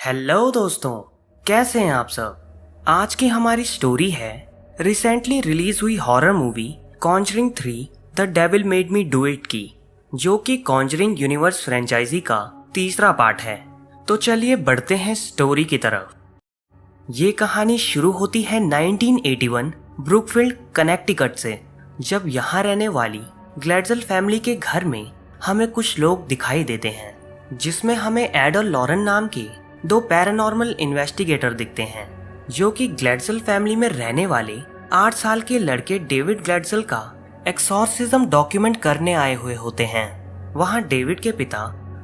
Hello दोस्तों, कैसे हैं आप सब। आज की हमारी स्टोरी है रिसेंटली रिलीज हुई horror movie Conjuring 3 the devil made me do it की, जो कि कॉन्जरिंग यूनिवर्स फ्रेंचाइजी का तीसरा पार्ट है। तो चलिए बढ़ते हैं स्टोरी की तरफ। ये कहानी शुरू होती है 1981 ब्रुकफील्ड कनेक्टिकट से, जब यहाँ रहने वाली ग्लैडजल फैमिली के घर में हमें कुछ लोग दिखाई देते हैं, जिसमें हमें एड और लॉरेन नाम के दो पैरानॉर्मल इन्वेस्टिगेटर दिखते हैं, जो कि ग्लैडजल फैमिली में रहने वाले 8 साल के लड़के डेविड ग्लैडजल का एक्सॉर्सिज्म डॉक्यूमेंट करने आए हुए होते हैं। वहाँ डेविड के पिता,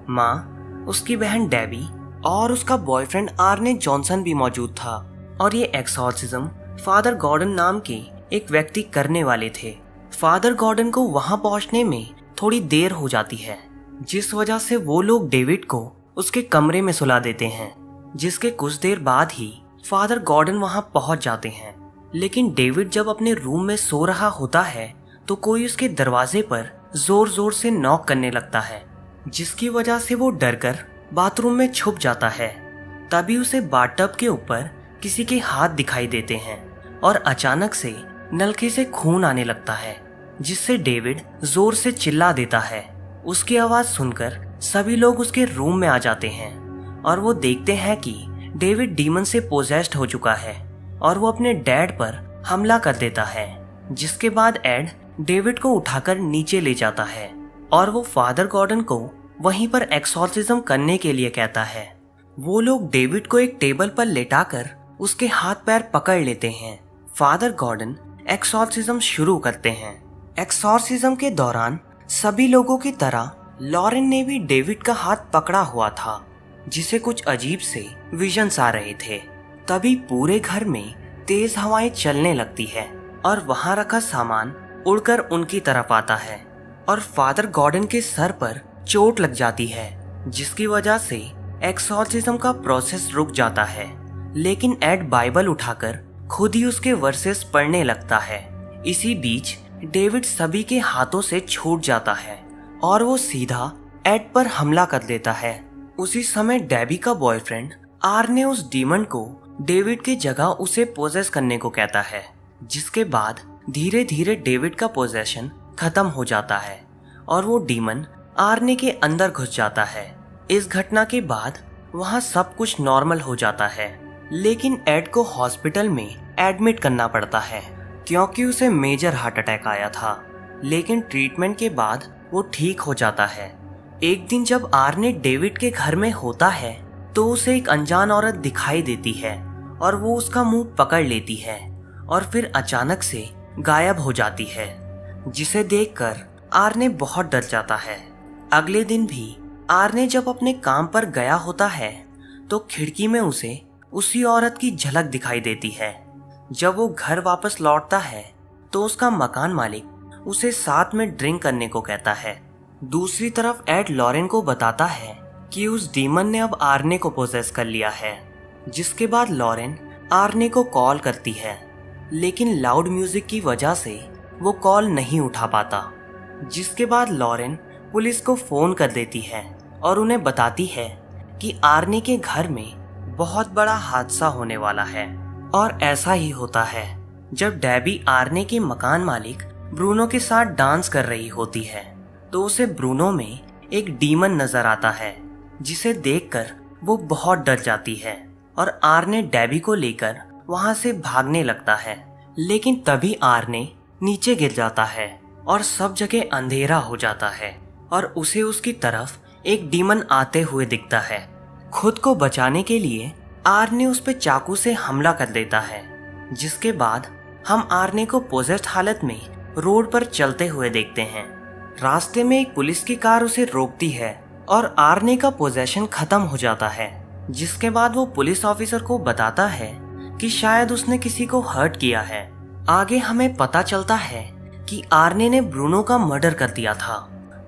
माँ, उसकी बहन डेबी और उसका बॉयफ्रेंड आर्ने जॉनसन भी मौजूद था। और ये एक्सॉर्सिज्म फादर गॉर्डन नाम के एक व्यक्ति करने वाले थे। फादर गॉर्डन को वहाँ पहुँचने में थोड़ी देर हो जाती है, जिस वजह से वो लोग डेविड को उसके कमरे में सुला देते हैं। जिसके कुछ देर बाद ही फादर गॉर्डन वहां पहुंच जाते हैं। लेकिन डेविड जब अपने रूम में सो रहा होता है तो कोई उसके दरवाजे पर जोर जोर से नॉक करने लगता है, जिसकी वजह से वो डरकर बाथरूम में छुप जाता है। तभी उसे बाथटब के ऊपर किसी के हाथ दिखाई देते हैं और अचानक से नलके से खून आने लगता है, जिससे डेविड जोर से चिल्ला देता है। उसकी आवाज सुनकर सभी लोग उसके रूम में आ जाते हैं और वो देखते हैं कि डेविड डीमन से पोजेस्ड हो चुका है और वो अपने डैड पर हमला कर देता है। जिसके बाद एड डेविड को उठाकर नीचे ले जाता है और वो फादर गॉर्डन को वहीं पर एक्सॉर्सिज्म करने के लिए कहता है। वो लोग डेविड को एक टेबल पर लेटाकर उसके हाथ पैर पकड़ लेते हैं। फादर गॉर्डन एक्सॉर्सिज्म शुरू करते हैं। एक्सॉर्सिज्म के दौरान सभी लोगों की तरह लॉरेन ने भी डेविड का हाथ पकड़ा हुआ था, जिसे कुछ अजीब से विजन्स आ रहे थे। तभी पूरे घर में तेज हवाएं चलने लगती है और वहां रखा सामान उड़कर उनकी तरफ आता है और फादर गॉर्डन के सर पर चोट लग जाती है, जिसकी वजह से एक्सॉर्सिज्म का प्रोसेस रुक जाता है। लेकिन एड बाइबल उठाकर खुद ही उसके वर्सेस पढ़ने लगता है। इसी बीच डेविड सभी के हाथों से छूट जाता है और वो सीधा एड पर हमला कर देता है। उसी समय डेबी का बॉयफ्रेंड आर्ने उस डीमन को डेविड की जगह उसे पोजेस करने को कहता है, जिसके बाद धीरे धीरे डेविड का पोजेशन खत्म हो जाता है और वो डीमन आर्ने के अंदर घुस जाता है। इस घटना के बाद वहाँ सब कुछ नॉर्मल हो जाता है, लेकिन एड को हॉस्पिटल में एडमिट करना पड़ता है क्योंकि उसे मेजर हार्ट अटैक आया था। लेकिन ट्रीटमेंट के बाद वो ठीक हो जाता है। एक दिन जब आर्ने डेविड के घर में होता है तो उसे एक अनजान औरत दिखाई देती है और वो उसका मुंह पकड़ लेती है और फिर अचानक से गायब हो जाती है, जिसे देखकर आर्ने बहुत डर जाता है। अगले दिन भी आर्ने जब अपने काम पर गया होता है तो खिड़की में उसे उसी औरत की झलक दिखाई देती है। जब वो घर वापस लौटता है तो उसका मकान मालिक उसे साथ में ड्रिंक करने को कहता है। दूसरी तरफ एड लॉरेन को बताता है कि उस डीमन ने अब आर्ने को पोजेस कर लिया है। जिसके बाद लॉरेन आर्ने को कॉल करती है, लेकिन लाउड म्यूजिक की वजह से वो कॉल नहीं उठा पाता। जिसके बाद लॉरेन पुलिस को फोन कर देती है और उन्हें बताती है कि आर्ने के घर में बहुत बड़ा हादसा होने वाला है। और ऐसा ही होता है। जब डेबी आर्ने के मकान मालिक ब्रूनो के साथ डांस कर रही होती है तो उसे ब्रूनो में एक डीमन नजर आता है, जिसे देखकर वो बहुत डर जाती है और आर्ने डेबी को लेकर वहां से भागने लगता है। लेकिन तभी आर्ने नीचे गिर जाता है और सब जगह अंधेरा हो जाता है और उसे उसकी तरफ एक डीमन आते हुए दिखता है। खुद को बचाने के लिए आर्ने उस पर चाकू से हमला कर देता है। जिसके बाद हम आर्ने को पोजेस्ड हालत में रोड पर चलते हुए देखते हैं। रास्ते में एक पुलिस की कार उसे रोकती है और आर्ने का पोजेशन खत्म हो जाता है। जिसके बाद वो पुलिस ऑफिसर को बताता है कि शायद उसने किसी को हर्ट किया है। आगे हमें पता चलता है कि आर्ने ने ब्रूनो का मर्डर कर दिया था,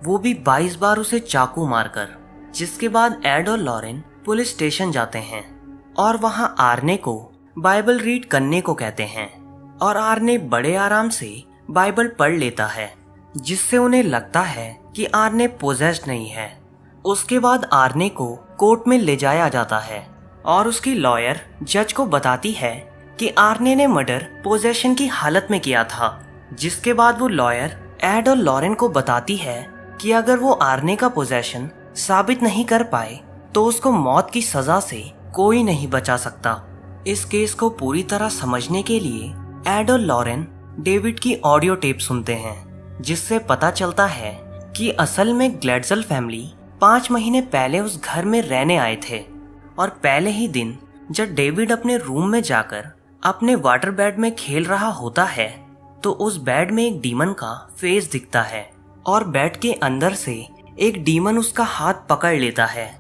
वो भी 22 बार उसे चाकू मारकर। जिसके बाद एड और लॉरेन पुलिस स्टेशन जाते हैं और वहां आर्ने को बाइबल रीड करने को कहते हैं और आर्ने बड़े आराम से बाइबल पढ़ लेता है, जिससे उन्हें लगता है कि आर्ने पोजेस्ड नहीं है। उसके बाद आर्ने को कोर्ट में ले जाया जाता है और उसकी लॉयर जज को बताती है कि आर्ने ने मर्डर पोजेशन की हालत में किया था। जिसके बाद वो लॉयर एड और लॉरेन को बताती है कि अगर वो आर्ने का पोजेशन साबित नहीं कर पाए तो उसको मौत की सजा से कोई नहीं बचा सकता। इस केस को पूरी तरह समझने के लिए एड और लॉरेन डेविड की ऑडियो टेप सुनते हैं, जिससे पता चलता है कि असल में ग्लेडजल फैमिली 5 महीने पहले उस घर में रहने आए थे। और पहले ही दिन जब डेविड अपने रूम में जाकर अपने वाटर बेड में खेल रहा होता है तो उस बेड में एक डीमन का फेस दिखता है और बेड के अंदर से एक डीमन उसका हाथ पकड़ लेता है,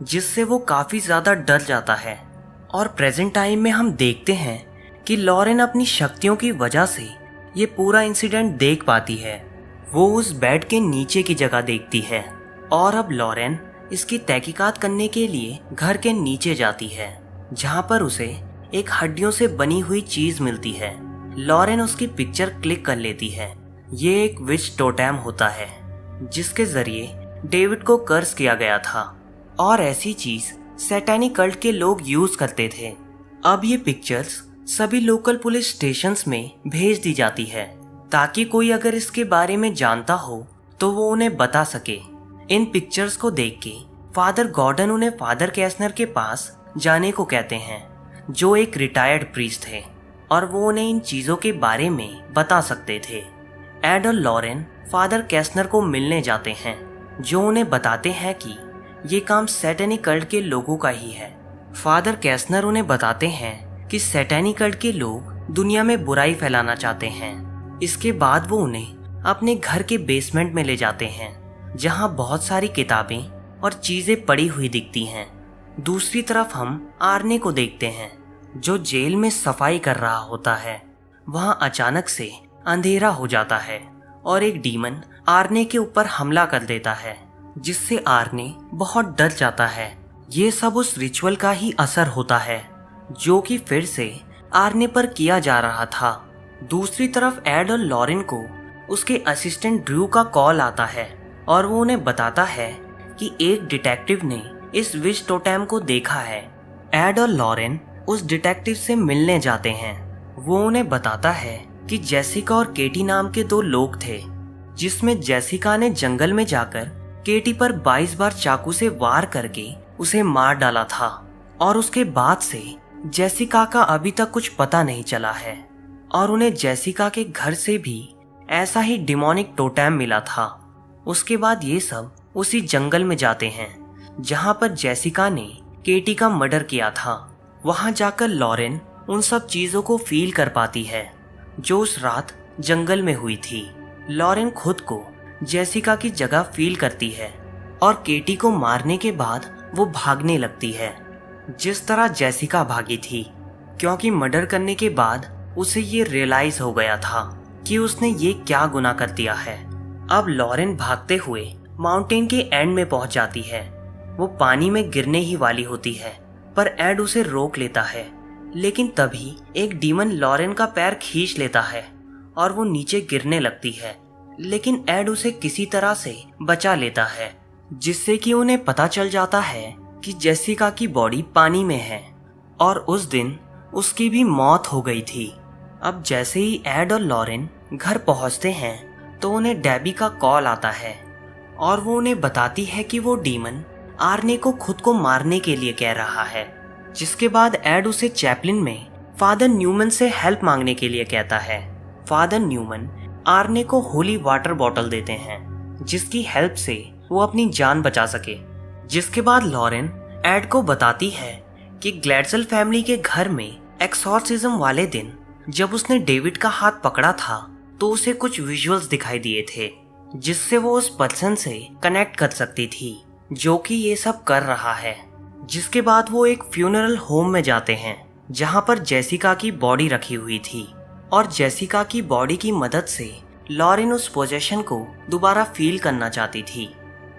जिससे वो काफी ज्यादा डर जाता है। और प्रेजेंट टाइम में हम देखते हैं कि लॉरेन अपनी शक्तियों की वजह से ये पूरा इंसिडेंट देख पाती है। वो उस बेड के नीचे की जगह देखती है और अब लॉरेन इसकी तहकीकात करने के लिए घर के नीचे जाती है, जहां पर उसे एक हड्डियों से बनी हुई चीज मिलती है। लॉरेन उसकी पिक्चर क्लिक कर लेती है। ये एक विच टोटेम होता है जिसके जरिए डेविड को कर्स किया गया था और ऐसी चीज सैटेनिक कल्ट के लोग यूज करते थे। अब ये पिक्चर्स सभी लोकल पुलिस स्टेशंस में भेज दी जाती है ताकि कोई अगर इसके बारे में जानता हो तो वो उन्हें बता सके। इन पिक्चर्स को देख के फादर गॉर्डन उन्हें फादर कैसनर के पास जाने को कहते हैं, जो एक रिटायर्ड प्रीस्ट थे, और वो उन्हें इन चीजों के बारे में बता सकते थे। एड और लॉरेन फादर कैसनर को मिलने जाते हैं, जो उन्हें बताते हैं कि ये काम सैटेनिक कल्ट के लोगों का ही है। फादर कैसनर उन्हें बताते हैं कि सैटेनिक कल्ट के लोग दुनिया में बुराई फैलाना चाहते हैं। इसके बाद वो उन्हें अपने घर के बेसमेंट में ले जाते हैं, जहां बहुत सारी किताबें और चीजें पड़ी हुई दिखती हैं। दूसरी तरफ हम आर्ने को देखते हैं, जो जेल में सफाई कर रहा होता है। वहां अचानक से अंधेरा हो जाता है और एक डीमन आर्ने के ऊपर हमला कर देता है, जिससे आर्ने बहुत डर जाता है। ये सब उस रिचुअल का ही असर होता है, जो कि फिर से आर्ने पर किया जा रहा था। दूसरी तरफ एड और लॉरेन को उसके असिस्टेंट ड्रू का कॉल आता है और वो उन्हें बताता है कि एक डिटेक्टिव ने इस विश टोटेम को देखा है। एड और लॉरेन उस डिटेक्टिव से मिलने जाते हैं। वो उन्हें बताता है कि जेसिका और केटी नाम के 2 लोग थे, जिसमें जेसिका ने जंगल में जाकर केटी पर 22 बार चाकू से वार करके उसे मार डाला था और उसके बाद से जेसिका का अभी तक कुछ पता नहीं चला है। और उन्हें जेसिका के घर से भी ऐसा ही डिमोनिक टोटेम मिला था। उसके बाद ये सब उसी जंगल में जाते हैं जहां पर जेसिका ने केटी का मर्डर किया था। वहां जाकर लॉरेन उन सब चीजों को फील कर पाती है जो उस रात जंगल में हुई थी। लॉरेन खुद को जेसिका की जगह फील करती है और केटी को मारने के बाद वो भागने लगती है, जिस तरह जेसिका भागी थी, क्योंकि मर्डर करने के बाद उसे ये रियलाइज हो गया था कि उसने ये क्या गुनाह कर दिया है। अब लॉरेन भागते हुए माउंटेन के एंड में पहुंच जाती है। वो पानी में गिरने ही वाली होती है, पर एड उसे रोक लेता है। लेकिन तभी एक डीमन लॉरेन का पैर खींच लेता है और वो नीचे गिरने लगती है, लेकिन एड उसे किसी तरह से बचा लेता है, जिससे कि उन्हें पता चल जाता है कि जेसिका की बॉडी पानी में है और उस दिन उसकी भी मौत हो गई थी। अब जैसे ही एड और लॉरेन घर पहुंचते हैं तो उन्हें डेबी का कॉल आता है और वो उन्हें बताती है कि वो डीमन आर्ने को खुद को मारने के लिए कह रहा है। जिसके बाद एड उसे चैपलिन में फादर न्यूमन से हेल्प मांगने के लिए कहता है। फादर न्यूमन आर्ने को होली वाटर बॉटल देते हैं, जिसकी हेल्प से वो अपनी जान बचा सके। जिसके बाद लॉरेन एड को बताती है कि ग्लेडजल फैमिली के घर में एक्सॉर्सिज्म वाले दिन जब उसने डेविड का हाथ पकड़ा था तो उसे कुछ विजुअल्स दिखाई दिए थे, जिससे वो उस पर्सन से कनेक्ट कर सकती थी जो कि ये सब कर रहा है। जिसके बाद वो एक फ्यूनरल होम में जाते हैं जहां पर जेसिका की बॉडी रखी हुई थी और जेसिका की बॉडी की मदद से लॉरेन उस पोजेशन को दोबारा फील करना चाहती थी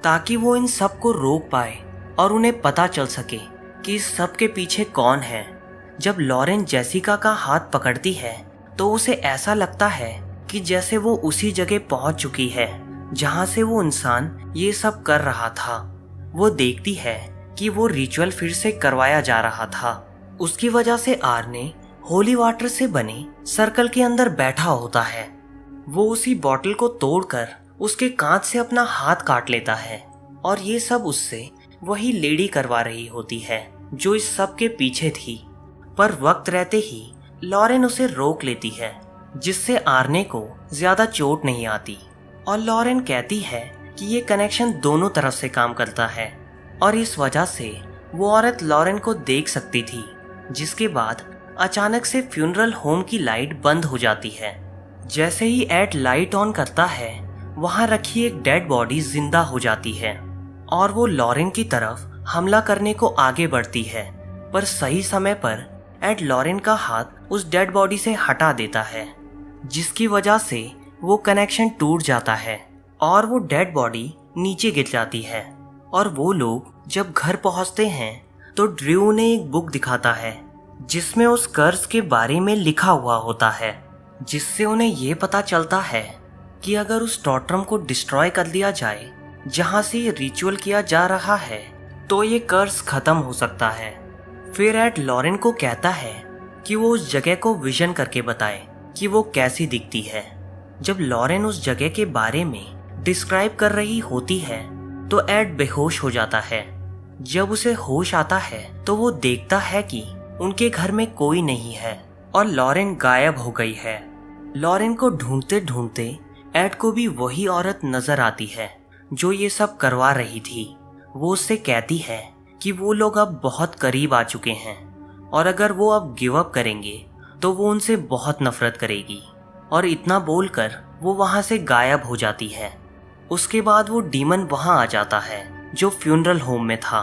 ताकि वो इन सब को रोक पाए और उन्हें पता चल सके कि इस सब के पीछे कौन है। जब लॉरेन जेसिका का हाथ पकड़ती है तो उसे ऐसा लगता है कि जैसे वो उसी जगह पहुंच चुकी है जहां से वो इंसान ये सब कर रहा था। वो देखती है कि वो रिचुअल फिर से करवाया जा रहा था। उसकी वजह से आर्ने होली वाटर से बने सर्कल के अंदर बैठा होता है। वो उसी बॉटल को तोड़कर उसके कांच से अपना हाथ काट लेता है और ये सब उससे वही लेडी करवा रही होती है जो इस सब के पीछे थी। पर वक्त रहते ही लॉरेन उसे रोक लेती है, जिससे आर्ने को ज्यादा चोट नहीं आती। और लॉरेन कहती है कि ये कनेक्शन दोनों तरफ से काम करता है और इस वजह से वो औरत लॉरेन को देख सकती थी। जिसके बाद अचानक से फ्यूनरल होम की लाइट बंद हो जाती है। जैसे ही एड लाइट ऑन करता है, वहां रखी एक डेड बॉडी जिंदा हो जाती है और वो लॉरेन की तरफ हमला करने को आगे बढ़ती है। पर सही समय पर एड लॉरेन का हाथ उस डेड बॉडी से हटा देता है, जिसकी वजह से वो कनेक्शन टूट जाता है और वो डेड बॉडी नीचे गिर जाती है। और वो लोग जब घर पहुंचते हैं तो ड्रू ने एक बुक दिखाता है जिसमें उस कर्स के बारे में लिखा हुआ होता है, जिससे उन्हें ये पता चलता है कि अगर उस टॉटरम को डिस्ट्रॉय कर दिया जाए जहां से ये रिचुअल किया जा रहा है तो ये कर्स खत्म हो सकता है। फिर एड लॉरेन को कहता है कि वो उस जगह को विजन करके बताए कि वो कैसी दिखती है। जब लॉरेन उस जगह के बारे में डिस्क्राइब कर रही होती है तो एड बेहोश हो जाता है। जब उसे होश आता है तो वो देखता है कि उनके घर में कोई नहीं है और लॉरेन गायब हो गई है। लॉरेन को ढूंढते ढूंढते एड को भी वही औरत नजर आती है जो ये सब करवा रही थी। वो उससे कहती है कि वो लोग अब बहुत करीब आ चुके हैं और अगर वो अब गिव अप करेंगे तो वो उनसे बहुत नफरत करेगी। और इतना बोलकर वो वहां से गायब हो जाती है। उसके बाद वो डीमन वहां आ जाता है जो फ्यूनरल होम में था।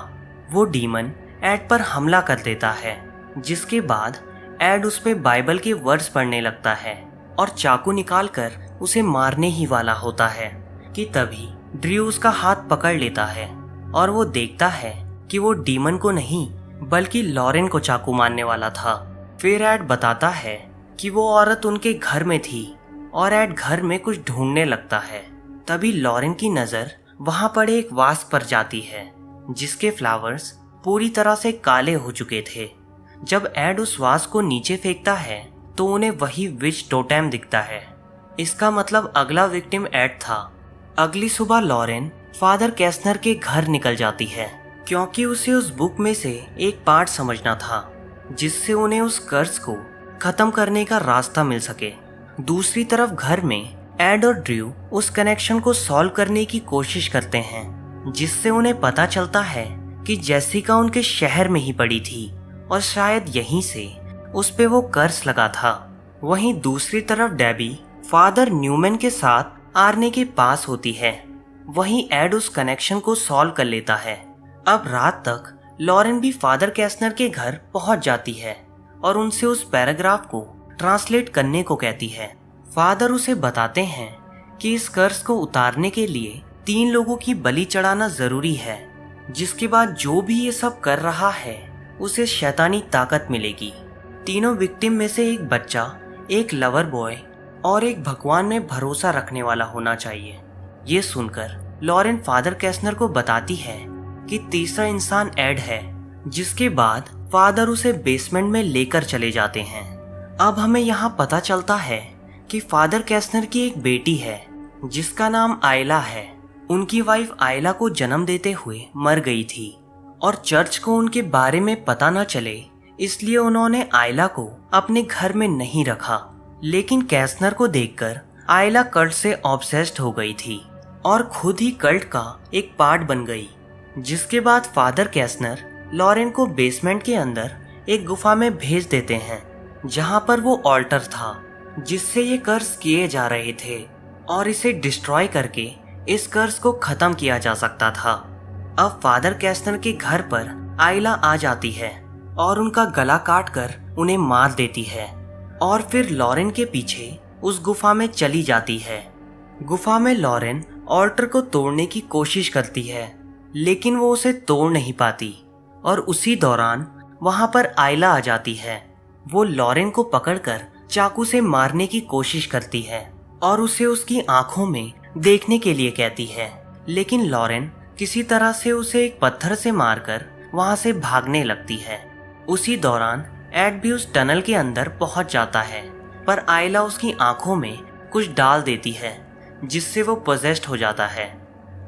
वो डीमन एड पर हमला कर देता है, जिसके बाद एड उस पे बाइबल के वर्ड्स पढ़ने लगता है और चाकू निकालकर उसे मारने ही वाला होता है कि तभी ड्रू उसका हाथ पकड़ लेता है और वो देखता है कि वो डीमन को नहीं बल्कि लॉरेन को चाकू मारने वाला था। फिर एड बताता है कि वो औरत उनके घर में थी और एड घर में कुछ ढूंढने लगता है। तभी लॉरेन की नजर वहां पड़े एक वास पर जाती है जिसके फ्लावर्स पूरी तरह से काले हो चुके थे। जब एड उस वास को नीचे फेंकता है तो उन्हें वही विच टोटेम दिखता है। इसका मतलब अगला विक्टिम एड था। अगली सुबह लॉरेन फादर कैस्नर के घर निकल जाती है क्योंकि उसे उस बुक में से एक पार्ट समझना था जिससे उन्हें उस कर्ज को खत्म करने का रास्ता मिल सके। दूसरी तरफ घर में एड और ड्रू उस कनेक्शन को सॉल्व करने की कोशिश करते हैं, जिससे उन्हें पता चलता है कि जेसिका उनके शहर में ही पड़ी थी और शायद यहीं से उस पे वो कर्ज लगा था। वहीं दूसरी तरफ डेबी फादर न्यूमैन के साथ आर्ने के पास होती है। वहीं एड उस कनेक्शन को सॉल्व कर लेता है। अब रात तक लॉरेन भी फादर कैस्नर के घर पहुंच जाती है और उनसे उस पैराग्राफ को ट्रांसलेट करने को कहती है। फादर उसे बताते हैं कि इस कर्ज को उतारने के लिए 3 लोगों की बलि चढ़ाना जरूरी है, जिसके बाद जो भी ये सब कर रहा है उसे शैतानी ताकत मिलेगी। तीनों विक्टिम में से एक बच्चा, एक लवर बॉय और एक भगवान में भरोसा रखने वाला होना चाहिए। ये सुनकर लॉरेन फादर कैस्नर को बताती है कि तीसरा इंसान एड है, जिसके बाद फादर उसे बेसमेंट में लेकर चले जाते हैं। अब हमें यहाँ पता चलता है कि फादर कैस्नर की एक बेटी है जिसका नाम आयला है। उनकी वाइफ आयला को जन्म देते हुए मर गई थी और चर्च को उनके बारे में पता न चले इसलिए उन्होंने आयला को अपने घर में नहीं रखा। लेकिन कैस्नर को देखकर आयला कल्ट से ऑब्सेस्ड हो गई थी और खुद ही कल्ट का एक पार्ट बन गई। जिसके बाद फादर कैस्नर लॉरेन को बेसमेंट के अंदर एक गुफा में भेज देते हैं जहां पर वो ऑल्टर था जिससे ये कर्ज किए जा रहे थे और इसे डिस्ट्रॉय करके इस कर्ज को खत्म किया जा सकता था। अब फादर कैस्नर के घर पर आयला आ जाती है और उनका गला काट कर उन्हें मार देती है और फिर लॉरेन के पीछे उस गुफा में चली जाती है। गुफा में लॉरेन ऑल्टर को तोड़ने की कोशिश करती है लेकिन वो उसे तोड़ नहीं पाती और उसी दौरान वहां पर आयला आ जाती है। वो लॉरेन को पकड़कर चाकू से मारने की कोशिश करती है और उसे उसकी आंखों में देखने के लिए कहती है, लेकिन लॉरेन किसी तरह से उसे एक पत्थर से मारकर वहां से भागने लगती है। उसी दौरान एड भी उस टनल के अंदर पहुंच जाता है, पर आयला उसकी आंखों में कुछ डाल देती है जिससे वो पोजेस्ड हो जाता है।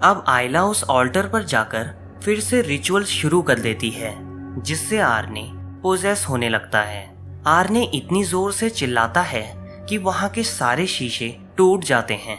अब आयला उस ऑल्टर पर जाकर फिर से रिचुअल शुरू कर देती है, जिससे आर्ने पोजेस होने लगता है। आर्ने इतनी जोर से चिल्लाता है कि वहां के सारे शीशे टूट जाते हैं।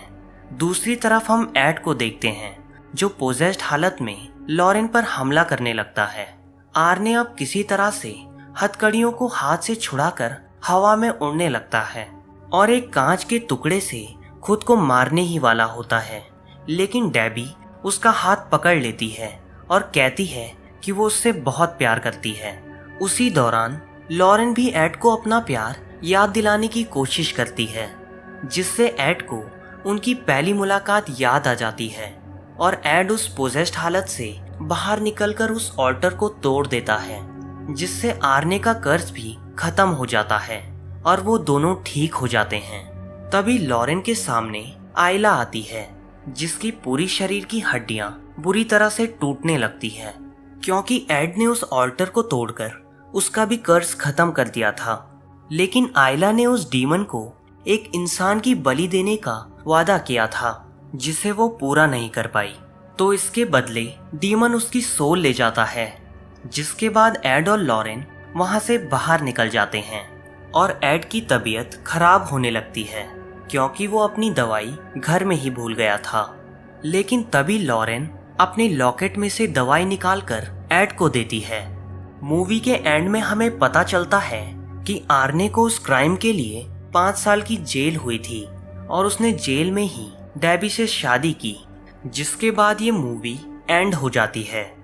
दूसरी तरफ हम एड को देखते हैं, जो पोजेस्ड हालत में लॉरेन पर हमला करने लगता है। आर्ने अब किसी तरह से हथकड़ियों को हाथ से छुड़ाकर हवा में उड़ने लगता है और एक कांच के टुकड़े से खुद को मारने ही वाला होता है, लेकिन डेबी उसका हाथ पकड़ लेती है और कहती है कि वो उससे बहुत प्यार करती है। उसी दौरान लॉरेन भी एड को अपना प्यार याद दिलाने की कोशिश करती है, जिससे एड को उनकी पहली मुलाकात याद आ जाती है और एड उस पोजेस्ड हालत से बाहर निकलकर उस ऑल्टर को तोड़ देता है, जिससे आर्ने का कर्ज भी खत्म हो जाता है और वो दोनों ठीक हो जाते हैं। तभी लॉरेन के सामने आयला आती है, जिसकी पूरी शरीर की हड्डियां बुरी तरह से टूटने लगती है, क्योंकि एड ने उस ऑल्टर को तोड़कर उसका भी कर्ज खत्म कर दिया था। लेकिन आयला ने उस डीमन को एक इंसान की बलि देने का वादा किया था, जिसे वो पूरा नहीं कर पाई। तो इसके बदले डीमन उसकी सोल ले जाता है, जिसके बाद एड और लॉरेन वहां से बाहर निकल जाते हैं और एड की तबीयत खराब होने लगती है, क्योंकि वो अपनी दवाई घर में ही भूल गया था। लेकिन तभी लॉरेन अपने लॉकेट में से दवाई निकालकर एड को देती है। मूवी के एंड में हमें पता चलता है कि आर्ने को उस क्राइम के लिए 5 साल की जेल हुई थी और उसने जेल में ही डेबी से शादी की, जिसके बाद ये मूवी एंड हो जाती है।